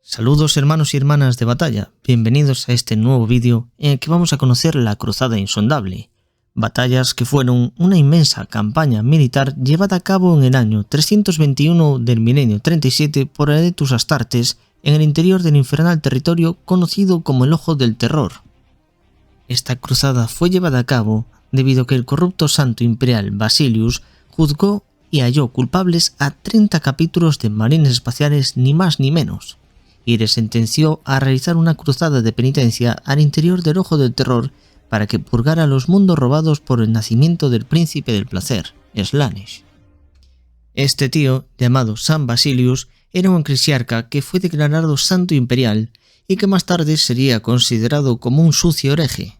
Saludos hermanos y hermanas de batalla, bienvenidos a este nuevo vídeo en el que vamos a conocer la Cruzada Insondable, batallas que fueron una inmensa campaña militar llevada a cabo en el año 321 del milenio 37 por Adetus Astartes en el interior del infernal territorio conocido como el Ojo del Terror. Esta cruzada fue llevada a cabo debido a que el corrupto santo imperial Basilius juzgó y halló culpables a 30 capítulos de marines espaciales ni más ni menos, y les sentenció a realizar una cruzada de penitencia al interior del Ojo del Terror para que purgara los mundos robados por el nacimiento del príncipe del placer, Slaanesh. Este tío, llamado San Basilius, era un eclesiarca que fue declarado santo imperial y que más tarde sería considerado como un sucio hereje.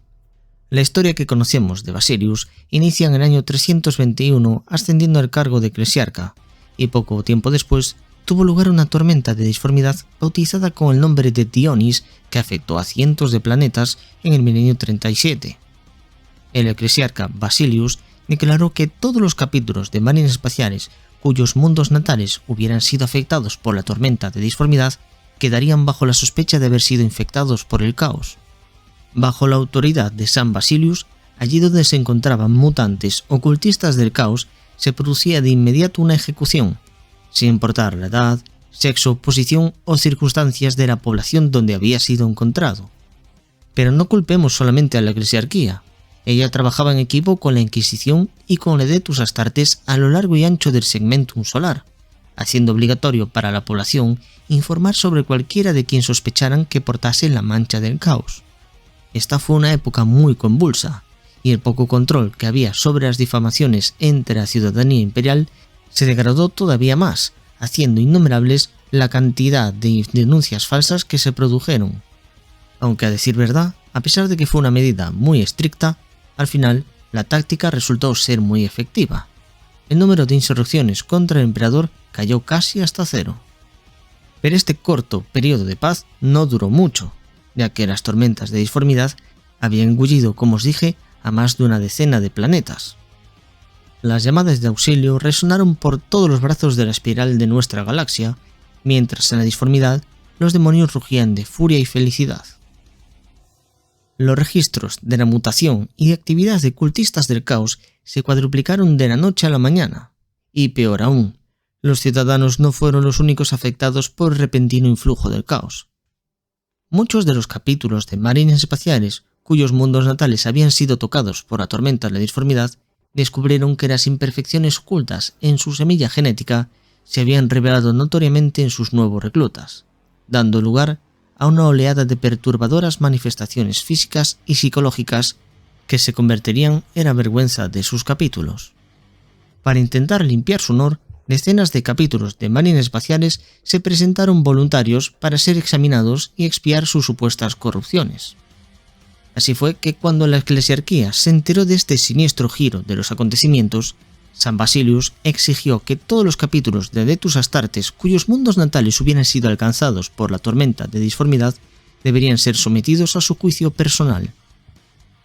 La historia que conocemos de Basilius inicia en el año 321 ascendiendo al cargo de eclesiarca, y poco tiempo después tuvo lugar una tormenta de disformidad bautizada con el nombre de Dionis que afectó a cientos de planetas en el milenio 37. El eclesiarca Basilius declaró que todos los capítulos de marines espaciales cuyos mundos natales hubieran sido afectados por la tormenta de disformidad quedarían bajo la sospecha de haber sido infectados por el caos. Bajo la autoridad de San Basilius, allí donde se encontraban mutantes ocultistas del caos, se producía de inmediato una ejecución, sin importar la edad, sexo, posición o circunstancias de la población donde había sido encontrado. Pero no culpemos solamente a la eclesiarquía. Ella trabajaba en equipo con la Inquisición y con Adetus Astartes a lo largo y ancho del segmentum solar, haciendo obligatorio para la población informar sobre cualquiera de quien sospecharan que portase la mancha del caos. Esta fue una época muy convulsa, y el poco control que había sobre las difamaciones entre la ciudadanía imperial se degradó todavía más, haciendo innumerables la cantidad de denuncias falsas que se produjeron. Aunque a decir verdad, a pesar de que fue una medida muy estricta, al final la táctica resultó ser muy efectiva. El número de insurrecciones contra el emperador cayó casi hasta cero. Pero este corto periodo de paz no duró mucho, ya que las tormentas de disformidad habían engullido, como os dije, a más de una decena de planetas. Las llamadas de auxilio resonaron por todos los brazos de la espiral de nuestra galaxia, mientras en la disformidad los demonios rugían de furia y felicidad. Los registros de la mutación y de actividad de cultistas del caos se cuadruplicaron de la noche a la mañana, y peor aún, los ciudadanos no fueron los únicos afectados por el repentino influjo del caos. Muchos de los capítulos de marines espaciales cuyos mundos natales habían sido tocados por la tormenta de la disformidad descubrieron que las imperfecciones ocultas en su semilla genética se habían revelado notoriamente en sus nuevos reclutas, dando lugar a una oleada de perturbadoras manifestaciones físicas y psicológicas que se convertirían en la vergüenza de sus capítulos. Para intentar limpiar su honor, decenas de capítulos de marines espaciales se presentaron voluntarios para ser examinados y expiar sus supuestas corrupciones. Así fue que cuando la eclesiarquía se enteró de este siniestro giro de los acontecimientos, San Basilius exigió que todos los capítulos de Adetus Astartes cuyos mundos natales hubieran sido alcanzados por la tormenta de disformidad deberían ser sometidos a su juicio personal.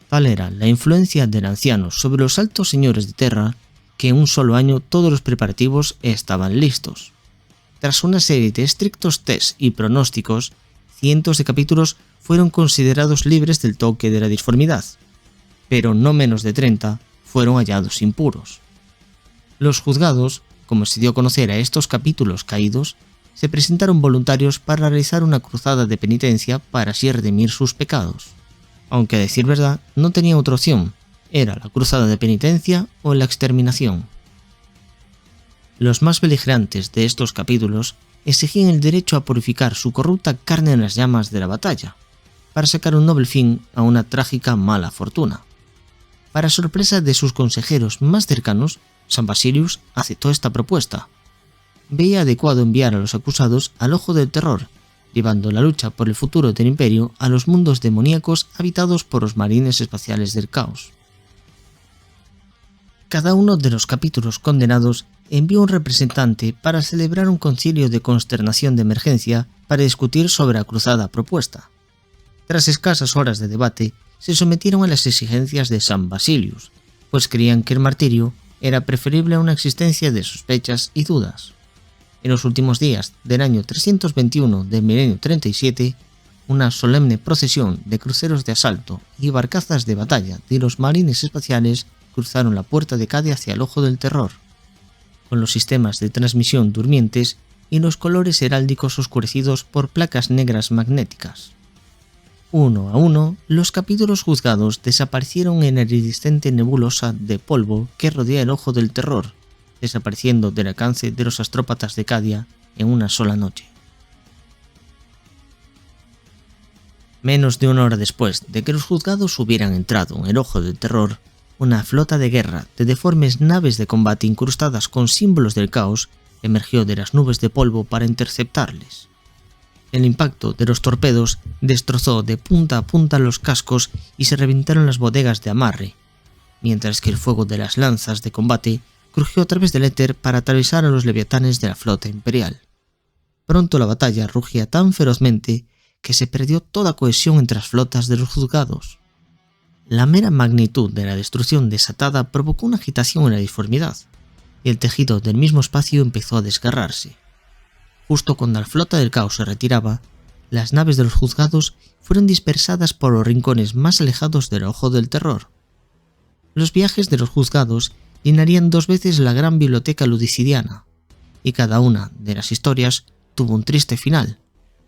Tal era la influencia del anciano sobre los altos señores de Terra que en un solo año todos los preparativos estaban listos. Tras una serie de estrictos tests y pronósticos, cientos de capítulos fueron considerados libres del toque de la disformidad, pero no menos de 30 fueron hallados impuros. Los juzgados, como se dio a conocer a estos capítulos caídos, se presentaron voluntarios para realizar una cruzada de penitencia para así redimir sus pecados. Aunque a decir verdad, no tenía otra opción, era la cruzada de penitencia o la exterminación. Los más beligerantes de estos capítulos exigían el derecho a purificar su corrupta carne en las llamas de la batalla, para sacar un noble fin a una trágica mala fortuna. Para sorpresa de sus consejeros más cercanos, San Basilius aceptó esta propuesta. Veía adecuado enviar a los acusados al Ojo del Terror, llevando la lucha por el futuro del imperio a los mundos demoníacos habitados por los marines espaciales del caos. Cada uno de los capítulos condenados envió un representante para celebrar un concilio de consternación de emergencia para discutir sobre la cruzada propuesta. Tras escasas horas de debate, se sometieron a las exigencias de San Basilius, pues creían que el martirio era preferible a una existencia de sospechas y dudas. En los últimos días del año 321 del milenio 37, una solemne procesión de cruceros de asalto y barcazas de batalla de los marines espaciales cruzaron la puerta de Cade hacia el Ojo del Terror, con los sistemas de transmisión durmientes y los colores heráldicos oscurecidos por placas negras magnéticas. Uno a uno, los capítulos juzgados desaparecieron en la iridiscente nebulosa de polvo que rodea el Ojo del Terror, desapareciendo del alcance de los astrópatas de Cadia en una sola noche. Menos de una hora después de que los juzgados hubieran entrado en el Ojo del Terror, una flota de guerra de deformes naves de combate incrustadas con símbolos del caos emergió de las nubes de polvo para interceptarles. El impacto de los torpedos destrozó de punta a punta los cascos y se reventaron las bodegas de amarre, mientras que el fuego de las lanzas de combate crujió a través del éter para atravesar a los leviatanes de la flota imperial. Pronto la batalla rugía tan ferozmente que se perdió toda cohesión entre las flotas de los juzgados. La mera magnitud de la destrucción desatada provocó una agitación en la disformidad, y el tejido del mismo espacio empezó a desgarrarse. Justo cuando la flota del caos se retiraba, las naves de los juzgados fueron dispersadas por los rincones más alejados del Ojo del Terror. Los viajes de los juzgados llenarían 2 veces la gran biblioteca ludicidiana, y cada una de las historias tuvo un triste final,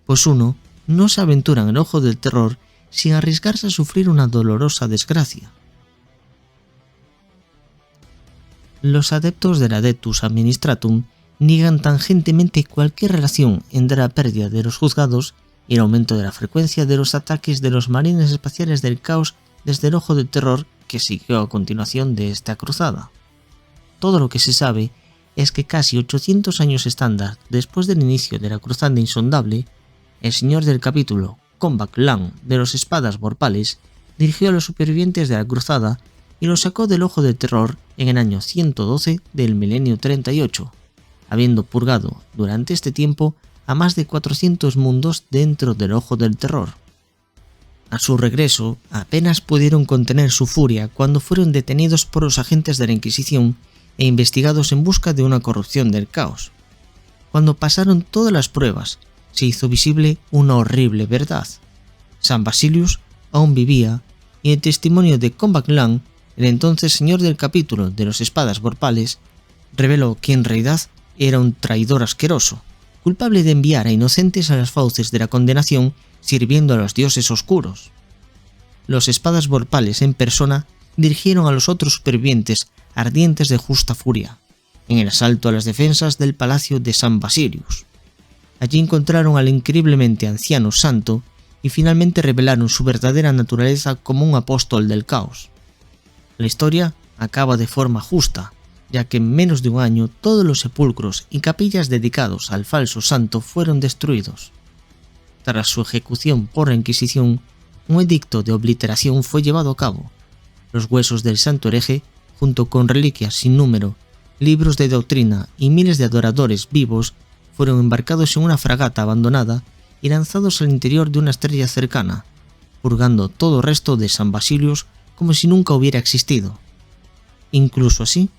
pues uno no se aventura en el Ojo del Terror sin arriesgarse a sufrir una dolorosa desgracia. Los adeptos del Adeptus Administratum niegan tangentemente cualquier relación entre la pérdida de los juzgados y el aumento de la frecuencia de los ataques de los marines espaciales del caos desde el Ojo del Terror que siguió a continuación de esta cruzada. Todo lo que se sabe es que casi 800 años estándar después del inicio de la cruzada insondable, el señor del capítulo, Combat Lang de los Espadas Vorpales, dirigió a los supervivientes de la cruzada y los sacó del Ojo del Terror en el año 112 del milenio 38, habiendo purgado durante este tiempo a más de 400 mundos dentro del Ojo del Terror. A su regreso, apenas pudieron contener su furia cuando fueron detenidos por los agentes de la Inquisición e investigados en busca de una corrupción del caos. Cuando pasaron todas las pruebas, se hizo visible una horrible verdad. San Basilius aún vivía y el testimonio de Combat Lang, el entonces señor del capítulo de los Espadas Vorpales, reveló que en realidad era un traidor asqueroso, culpable de enviar a inocentes a las fauces de la condenación sirviendo a los dioses oscuros. Los Espadas Vorpales en persona dirigieron a los otros supervivientes ardientes de justa furia, en el asalto a las defensas del palacio de San Basilius. Allí encontraron al increíblemente anciano santo y finalmente revelaron su verdadera naturaleza como un apóstol del caos. La historia acaba de forma justa, ya que en menos de un año todos los sepulcros y capillas dedicados al falso santo fueron destruidos. Tras su ejecución por la Inquisición, un edicto de obliteración fue llevado a cabo. Los huesos del santo hereje, junto con reliquias sin número, libros de doctrina y miles de adoradores vivos, fueron embarcados en una fragata abandonada y lanzados al interior de una estrella cercana, purgando todo resto de San Basilius como si nunca hubiera existido. Incluso así,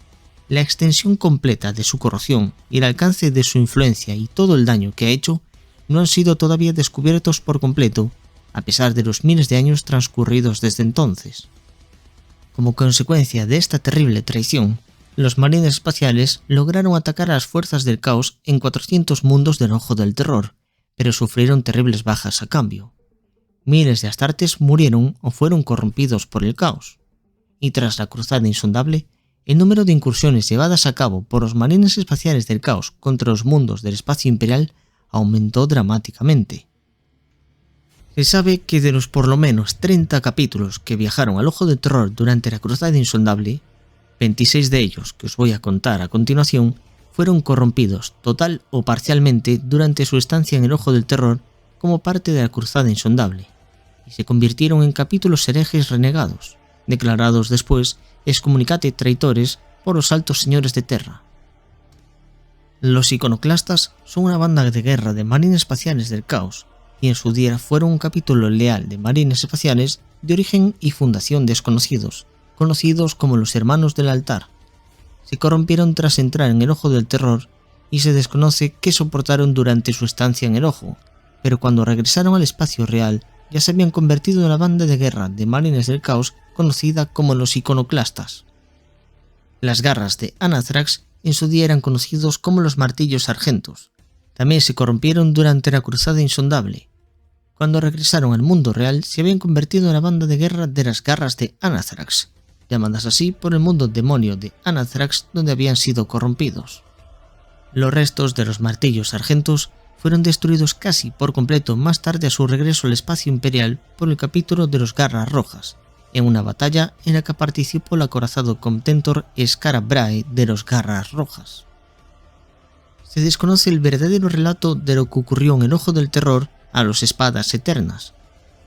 la extensión completa de su corrupción y el alcance de su influencia y todo el daño que ha hecho no han sido todavía descubiertos por completo, a pesar de los miles de años transcurridos desde entonces. Como consecuencia de esta terrible traición, los marines espaciales lograron atacar a las fuerzas del caos en 400 mundos del Ojo del Terror, pero sufrieron terribles bajas a cambio. Miles de astartes murieron o fueron corrompidos por el caos, y tras la cruzada insondable, el número de incursiones llevadas a cabo por los marines espaciales del caos contra los mundos del espacio imperial aumentó dramáticamente. Se sabe que de los por lo menos 30 capítulos que viajaron al Ojo del Terror durante la cruzada insondable, 26 de ellos, que os voy a contar a continuación, fueron corrompidos total o parcialmente durante su estancia en el Ojo del Terror como parte de la cruzada insondable, y se convirtieron en capítulos herejes renegados, declarados después excommunicate traidores por los altos señores de Terra. Los iconoclastas son una banda de guerra de marines espaciales del caos, y en su día fueron un capítulo leal de marines espaciales de origen y fundación desconocidos, conocidos como los Hermanos del Altar. Se corrompieron tras entrar en el Ojo del Terror y se desconoce qué soportaron durante su estancia en el Ojo, pero cuando regresaron al espacio real ya se habían convertido en la banda de guerra de Marines del Caos conocida como los Iconoclastas. Las garras de Anathrax en su día eran conocidos como los Martillos Argentos. También se corrompieron durante la Cruzada Insondable. Cuando regresaron al mundo real se habían convertido en la banda de guerra de las garras de Anathrax, llamadas así por el mundo demonio de Anathrax donde habían sido corrompidos. Los restos de los Martillos Argentos fueron destruidos casi por completo más tarde a su regreso al espacio imperial por el capítulo de los Garras Rojas, en una batalla en la que participó el acorazado Contemptor Skara Brae de los Garras Rojas. Se desconoce el verdadero relato de lo que ocurrió en el Ojo del Terror a los Espadas Eternas,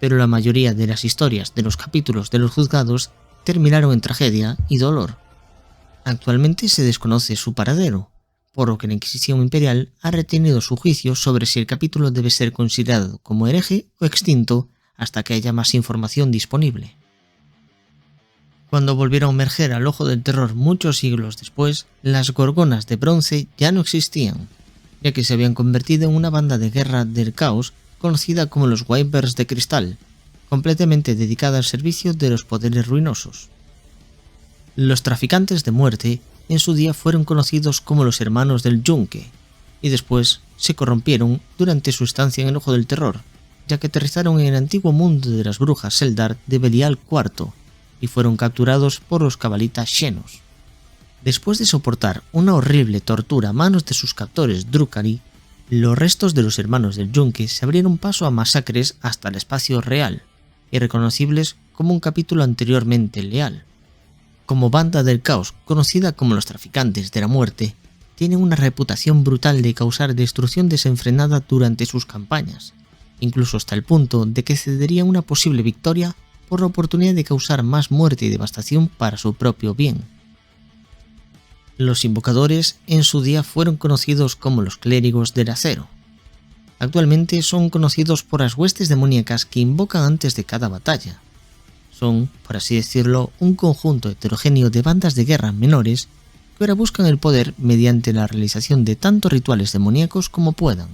pero la mayoría de las historias de los capítulos de los juzgados terminaron en tragedia y dolor. Actualmente se desconoce su paradero, por lo que la Inquisición Imperial ha retenido su juicio sobre si el capítulo debe ser considerado como hereje o extinto hasta que haya más información disponible. Cuando volvieron a emerger al Ojo del Terror muchos siglos después, las Gorgonas de bronce ya no existían, ya que se habían convertido en una banda de guerra del caos conocida como los Wyverns de Cristal, completamente dedicada al servicio de los poderes ruinosos. Los traficantes de muerte en su día fueron conocidos como los Hermanos del Yunque, y después se corrompieron durante su estancia en el Ojo del Terror, ya que aterrizaron en el antiguo mundo de las brujas Eldar de Belial IV, y fueron capturados por los cabalitas Xenos. Después de soportar una horrible tortura a manos de sus captores Drukhari, los restos de los Hermanos del Yunque se abrieron paso a masacres hasta el espacio real, irreconocibles como un capítulo anteriormente leal. Como banda del caos, conocida como los Traficantes de la Muerte, tienen una reputación brutal de causar destrucción desenfrenada durante sus campañas, incluso hasta el punto de que cederían una posible victoria por la oportunidad de causar más muerte y devastación para su propio bien. Los invocadores en su día fueron conocidos como los Clérigos del Acero. Actualmente son conocidos por las huestes demoníacas que invocan antes de cada batalla. Son, por así decirlo, un conjunto heterogéneo de bandas de guerra menores que ahora buscan el poder mediante la realización de tantos rituales demoníacos como puedan.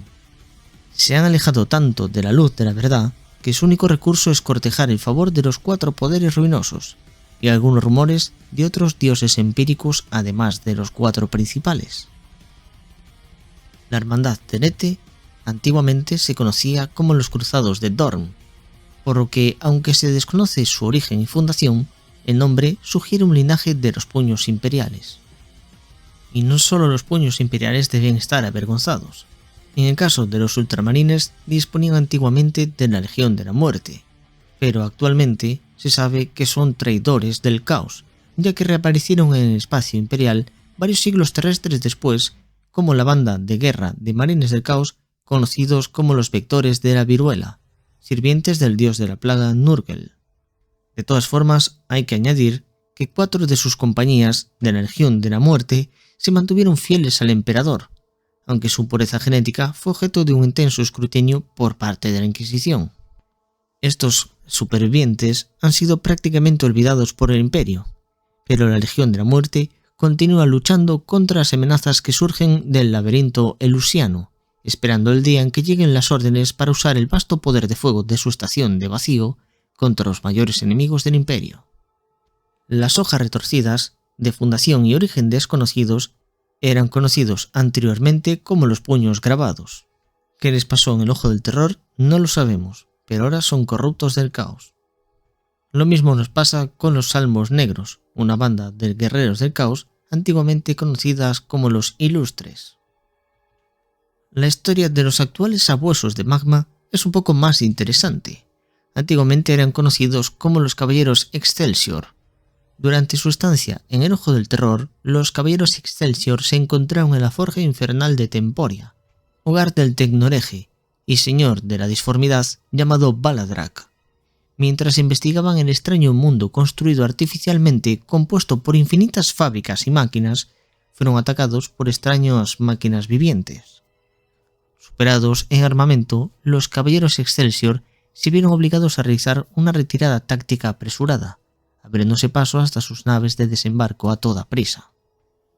Se han alejado tanto de la luz de la verdad que su único recurso es cortejar el favor de los 4 poderes ruinosos y algunos rumores de otros dioses empíricos además de los 4 principales. La Hermandad de Nete antiguamente se conocía como los Cruzados de Dorn, por lo que, aunque se desconoce su origen y fundación, el nombre sugiere un linaje de los puños imperiales. Y no solo los puños imperiales deben estar avergonzados. En el caso de los ultramarines disponían antiguamente de la Legión de la Muerte, pero actualmente se sabe que son traidores del caos, ya que reaparecieron en el espacio imperial varios siglos terrestres después como la banda de guerra de Marines del Caos conocidos como los Vectores de la Viruela, sirvientes del dios de la plaga Nurgle. De todas formas, hay que añadir que 4 de sus compañías de la Legión de la Muerte se mantuvieron fieles al emperador, aunque su pureza genética fue objeto de un intenso escrutinio por parte de la Inquisición. Estos supervivientes han sido prácticamente olvidados por el Imperio, pero la Legión de la Muerte continúa luchando contra las amenazas que surgen del laberinto elusiano, esperando el día en que lleguen las órdenes para usar el vasto poder de fuego de su estación de vacío contra los mayores enemigos del Imperio. Las hojas retorcidas, de fundación y origen desconocidos, eran conocidos anteriormente como los puños grabados. ¿Qué les pasó en el Ojo del Terror? No lo sabemos, pero ahora son corruptos del caos. Lo mismo nos pasa con los Salmos Negros, una banda de guerreros del caos antiguamente conocidas como los Ilustres. La historia de los actuales sabuesos de Magma es un poco más interesante. Antiguamente eran conocidos como los Caballeros Excelsior. Durante su estancia en el Ojo del Terror, los Caballeros Excelsior se encontraron en la Forja Infernal de Temporia, hogar del Tecnoreje y señor de la disformidad llamado Baladrak. Mientras investigaban el extraño mundo construido artificialmente compuesto por infinitas fábricas y máquinas, fueron atacados por extrañas máquinas vivientes. Superados en armamento, los Caballeros Excelsior se vieron obligados a realizar una retirada táctica apresurada, abriéndose paso hasta sus naves de desembarco a toda prisa.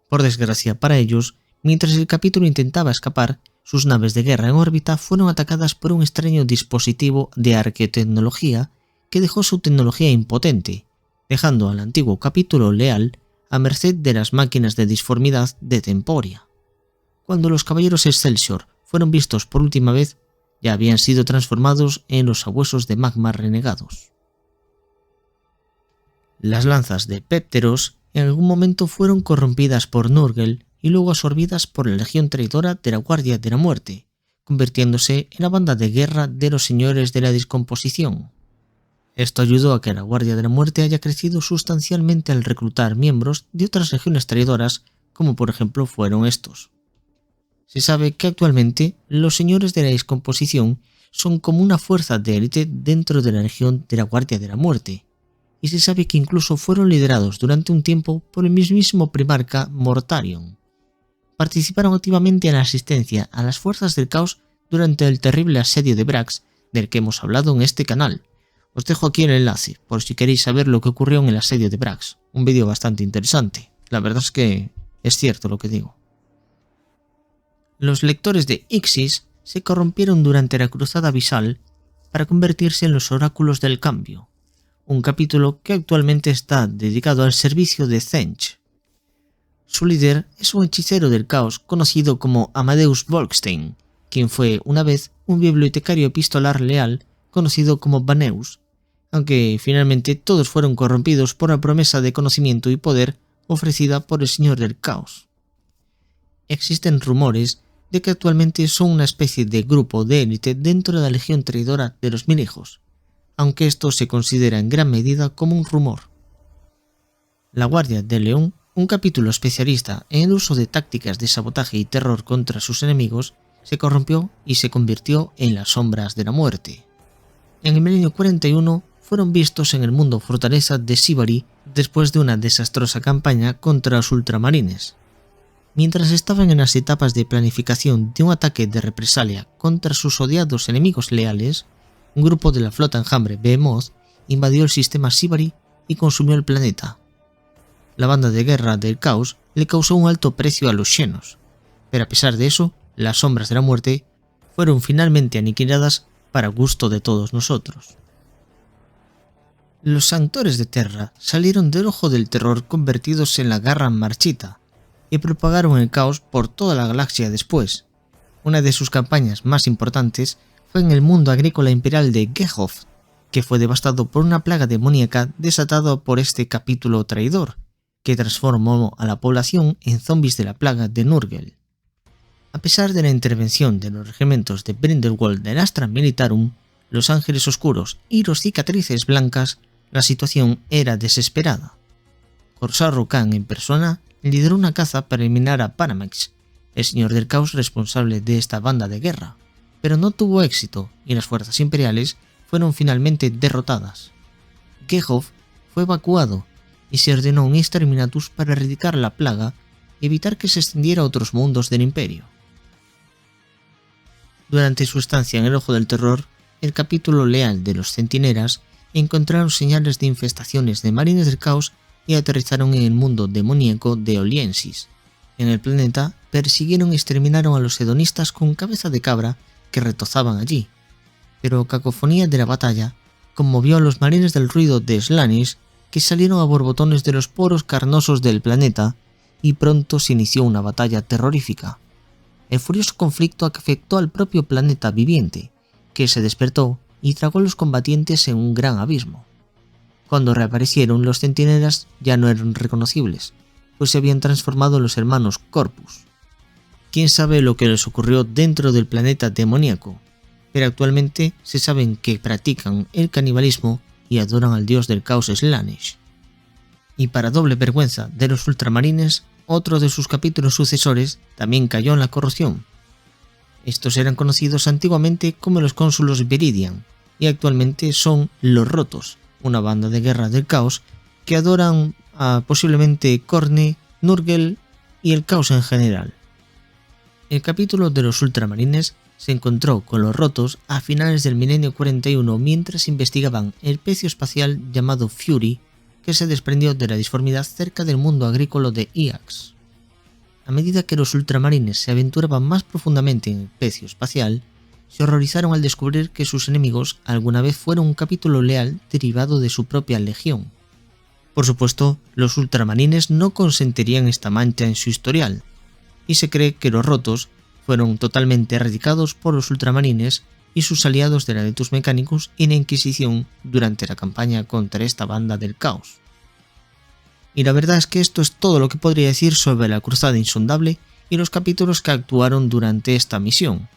Por desgracia para ellos, Mientras el capítulo intentaba escapar, sus naves de guerra en órbita fueron atacadas por un extraño dispositivo de arqueotecnología que dejó su tecnología impotente, dejando al antiguo capítulo leal a merced de las máquinas de disformidad de Temporia. Cuando los caballeros Excelsior fueron vistos por última vez, ya habían sido transformados en los sabuesos de magma renegados. Las lanzas de Pépteros en algún momento fueron corrompidas por Nurgle y luego absorbidas por la legión traidora de la Guardia de la Muerte, convirtiéndose en la banda de guerra de los Señores de la Descomposición. Esto ayudó a que la Guardia de la Muerte haya crecido sustancialmente al reclutar miembros de otras legiones traidoras, como por ejemplo fueron estos. Se sabe que actualmente los Señores de la Descomposición son como una fuerza de élite dentro de la legión de la Guardia de la Muerte, y se sabe que incluso fueron liderados durante un tiempo por el mismísimo primarca Mortarion. Participaron activamente en la asistencia a las fuerzas del caos durante el terrible asedio de Brax, del que hemos hablado en este canal. Os dejo aquí el enlace, por si queréis saber lo que ocurrió en el asedio de Brax, un vídeo bastante interesante. La verdad es que es cierto lo que digo. Los lectores de Ixis se corrompieron durante la Cruzada Abisal para convertirse en los Oráculos del Cambio, un capítulo que actualmente está dedicado al servicio de Tzench. Su líder es un hechicero del caos conocido como Amadeus Volkstein, quien fue una vez un bibliotecario epistolar leal conocido como Baneus, aunque finalmente todos fueron corrompidos por la promesa de conocimiento y poder ofrecida por el Señor del Caos. Existen rumores de que actualmente son una especie de grupo de élite dentro de la legión traidora de los Mil Hijos, aunque esto se considera en gran medida como un rumor. La Guardia del León, un capítulo especialista en el uso de tácticas de sabotaje y terror contra sus enemigos, se corrompió y se convirtió en las Sombras de la Muerte. En el milenio 41 fueron vistos en el mundo fortaleza de Sibari después de una desastrosa campaña contra los ultramarines. Mientras estaban en las etapas de planificación de un ataque de represalia contra sus odiados enemigos leales, un grupo de la flota enjambre Behemoth invadió el sistema Sibari y consumió el planeta. La banda de guerra del caos le causó un alto precio a los Xenos, pero a pesar de eso, las Sombras de la Muerte fueron finalmente aniquiladas para gusto de todos nosotros. Los Sanctores de Terra salieron del ojo del terror convertidos en la Garra Marchita y propagaron el caos por toda la galaxia después. Una de sus campañas más importantes fue en el mundo agrícola imperial de Gehoff, que fue devastado por una plaga demoníaca desatada por este capítulo traidor, que transformó a la población en zombies de la plaga de Nurgle. A pesar de la intervención de los regimientos de Grindelwald del Astra Militarum, los Ángeles Oscuros y los Cicatrices Blancas, la situación era desesperada. Corsaru Khan en persona lideró una caza para eliminar a Paramex, el señor del caos responsable de esta banda de guerra, pero no tuvo éxito y las fuerzas imperiales fueron finalmente derrotadas. Gehoff fue evacuado y se ordenó un exterminatus para erradicar la plaga y evitar que se extendiera a otros mundos del imperio. Durante su estancia en el Ojo del Terror, el capítulo leal de los Centinelas encontraron señales de infestaciones de marines del caos y aterrizaron en el mundo demoníaco de Oliensis. En el planeta persiguieron y exterminaron a los hedonistas con cabeza de cabra que retozaban allí, pero cacofonía de la batalla conmovió a los marines del ruido de Slaanesh, que salieron a borbotones de los poros carnosos del planeta, y pronto se inició una batalla terrorífica. El furioso conflicto afectó al propio planeta viviente, que se despertó y tragó a los combatientes en un gran abismo. Cuando reaparecieron, los centinelas ya no eran reconocibles, pues se habían transformado en los hermanos Corpus. Quién sabe lo que les ocurrió dentro del planeta demoníaco, pero actualmente se saben que practican el canibalismo y adoran al dios del caos Slaanesh. Y para doble vergüenza de los ultramarines, otro de sus capítulos sucesores también cayó en la corrupción. Estos eran conocidos antiguamente como los cónsulos Viridian y actualmente son los Rotos, una banda de guerra del caos que adoran a posiblemente Khorne, Nurgle y el caos en general. El capítulo de los ultramarines se encontró con los Rotos a finales del milenio 41 mientras investigaban el pecio espacial llamado Fury, que se desprendió de la disformidad cerca del mundo agrícola de Iax. A medida que los ultramarines se aventuraban más profundamente en el pecio espacial, se horrorizaron al descubrir que sus enemigos alguna vez fueron un capítulo leal derivado de su propia legión. Por supuesto, los ultramarines no consentirían esta mancha en su historial, y se cree que los rotos fueron totalmente erradicados por los ultramarines y sus aliados de la Letus Mechanicus y la Inquisición durante la campaña contra esta banda del caos. Y la verdad es que esto es todo lo que podría decir sobre la Cruzada Insondable y los capítulos que actuaron durante esta misión,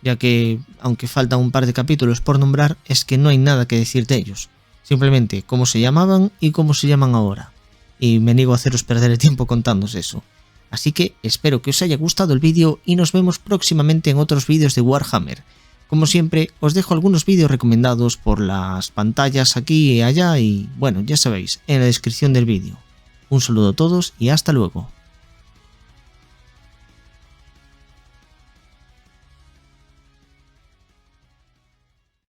ya que, aunque faltan un par de capítulos por nombrar, es que no hay nada que decir de ellos, simplemente cómo se llamaban y cómo se llaman ahora, y me niego a haceros perder el tiempo contándoos eso. Así que espero que os haya gustado el vídeo y nos vemos próximamente en otros vídeos de Warhammer. Como siempre, os dejo algunos vídeos recomendados por las pantallas aquí y allá y, bueno, ya sabéis, en la descripción del vídeo. Un saludo a todos y hasta luego.